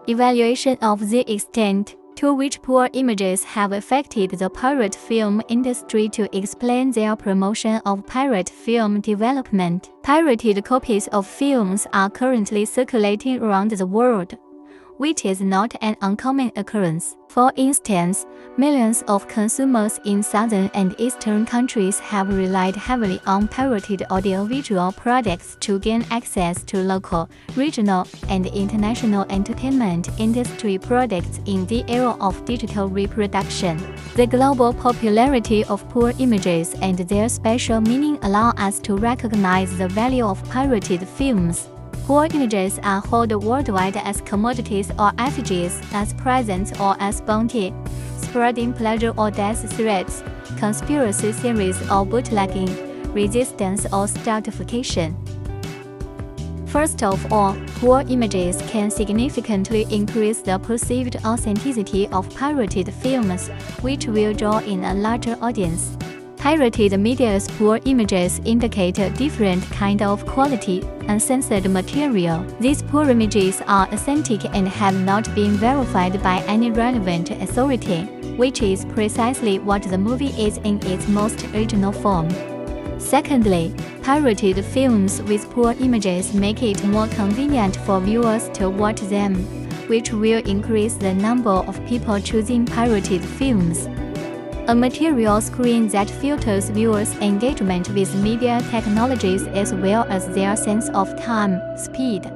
Evaluation of the extent to which poor images have affected the pirate film industry to explain their promotion of pirate film development. Pirated copies of films are currently circulating around the world, which is not an uncommon occurrence. For instance, millions of consumers in southern and eastern countries have relied heavily on pirated audiovisual products to gain access to local, regional, and international entertainment industry products in the era of digital reproduction. The global popularity of poor images and their special meaning allow us to recognize the value of pirated films. Poor images are held worldwide as commodities or effigies, as presents or as bounty, spreading pleasure or death threats, conspiracy theories or bootlegging, resistance or stultification. First of all, poor images can significantly increase the perceived authenticity of pirated films, which will draw in a larger audience. Pirated media's poor images indicate a different kind of quality, uncensored material. These poor images are authentic and have not been verified by any relevant authority, which is precisely what the movie is in its most original form. Secondly, pirated films with poor images make it more convenient for viewers to watch them, which will increase the number of people choosing pirated films. A material screen that filters viewers' engagement with media technologies as well as their sense of time, speed,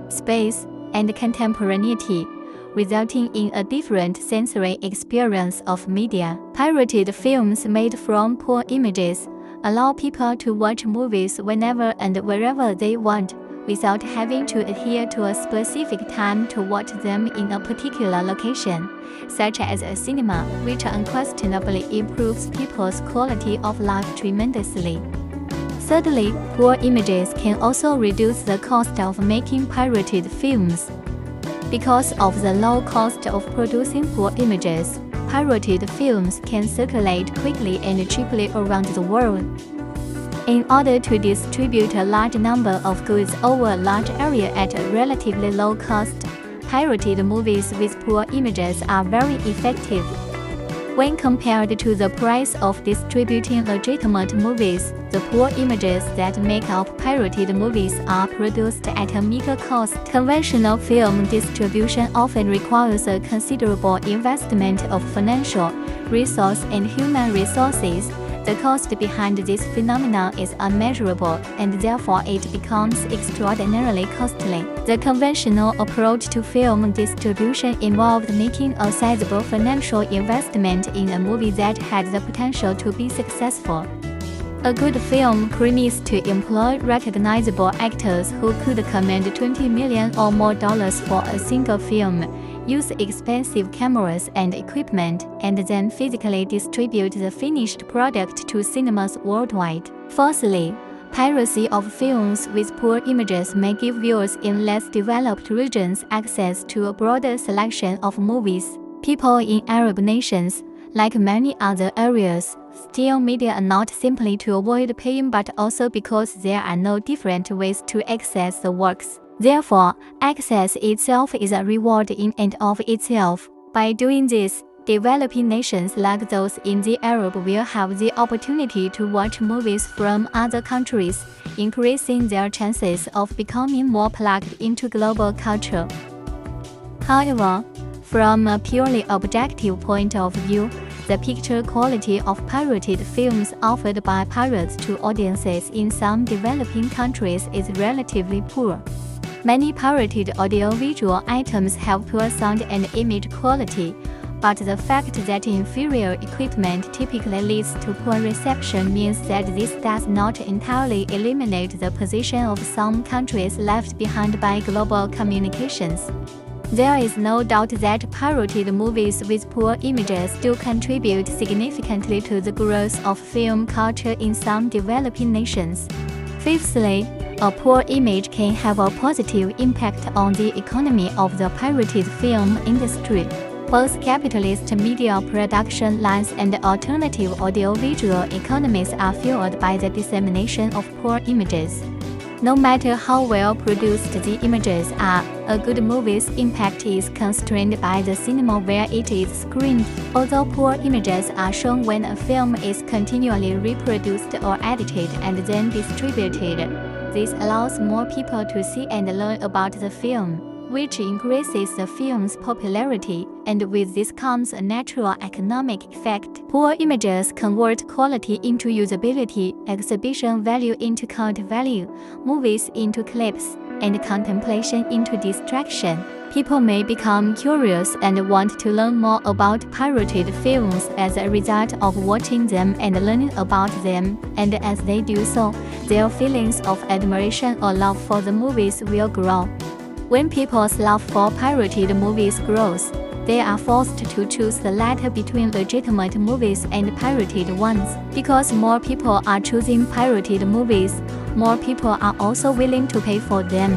space, and contemporaneity, resulting in a different sensory experience of media. Pirated films made from poor images allow people to watch movies whenever and wherever they want, without having to adhere to a specific time to watch them in a particular location, such as a cinema, which unquestionably improves people's quality of life tremendously. Thirdly, poor images can also reduce the cost of making pirated films. Because of the low cost of producing poor images, pirated films can circulate quickly and cheaply around the world. In order to distribute a large number of goods over a large area at a relatively low cost, pirated movies with poor images are very effective. When compared to the price of distributing legitimate movies, the poor images that make up pirated movies are produced at a meager cost. Conventional film distribution often requires a considerable investment of financial, resource, and human resources. The cost behind this phenomenon is unmeasurable, and therefore it becomes extraordinarily costly. The conventional approach to film distribution involved making a sizable financial investment in a movie that had the potential to be successful. A good film needs to employ recognizable actors who could command $20 million or more for a single film, use expensive cameras and equipment, and then physically distribute the finished product to cinemas worldwide. Fourthly, piracy of films with poor images may give viewers in less developed regions access to a broader selection of movies. People in Arab nations, like many other areas, steal media not simply to avoid paying but also because there are no different ways to access the works. Therefore, access itself is a reward in and of itself. By doing this, developing nations like those in the Arab will have the opportunity to watch movies from other countries, increasing their chances of becoming more plugged into global culture. However, from a purely objective point of view, the picture quality of pirated films offered by pirates to audiences in some developing countries is relatively poor. Many pirated audiovisual items have poor sound and image quality, but the fact that inferior equipment typically leads to poor reception means that this does not entirely eliminate the position of some countries left behind by global communications. There is no doubt that pirated movies with poor images do contribute significantly to the growth of film culture in some developing nations. Fifthly, a poor image can have a positive impact on the economy of the pirated film industry. Both capitalist media production lines and alternative audiovisual economies are fueled by the dissemination of poor images. No matter how well produced the images are, a good movie's impact is constrained by the cinema where it is screened. Although poor images are shown when a film is continually reproduced or edited and then distributed, this allows more people to see and learn about the film, which increases the film's popularity, and with this comes a natural economic effect. Poor images convert quality into usability, exhibition value into cult value, movies into clips, and contemplation into distraction. People may become curious and want to learn more about pirated films as a result of watching them and learning about them, and as they do so, their feelings of admiration or love for the movies will grow. When people's love for pirated movies grows, they are forced to choose the latter between legitimate movies and pirated ones. Because more people are choosing pirated movies, more people are also willing to pay for them,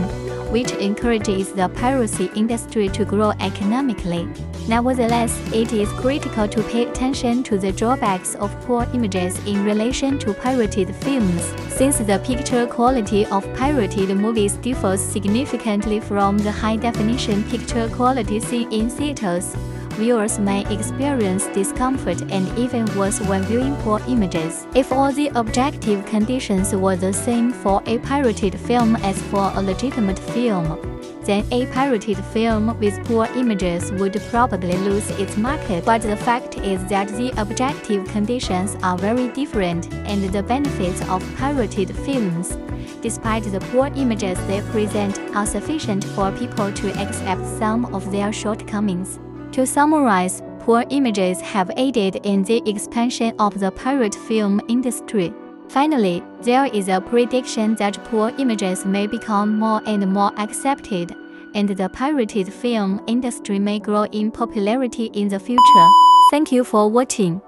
which encourages the piracy industry to grow economically. Nevertheless, it is critical to pay attention to the drawbacks of poor images in relation to pirated films, since the picture quality of pirated movies differs significantly from the high-definition picture quality seen in theaters. Viewers may experience discomfort and even worse when viewing poor images. If all the objective conditions were the same for a pirated film as for a legitimate film, then a pirated film with poor images would probably lose its market. But the fact is that the objective conditions are very different, and the benefits of pirated films, despite the poor images they present, are sufficient for people to accept some of their shortcomings. To summarize, poor images have aided in the expansion of the pirate film industry. Finally, there is a prediction that poor images may become more and more accepted, and the pirated film industry may grow in popularity in the future. Thank you for watching.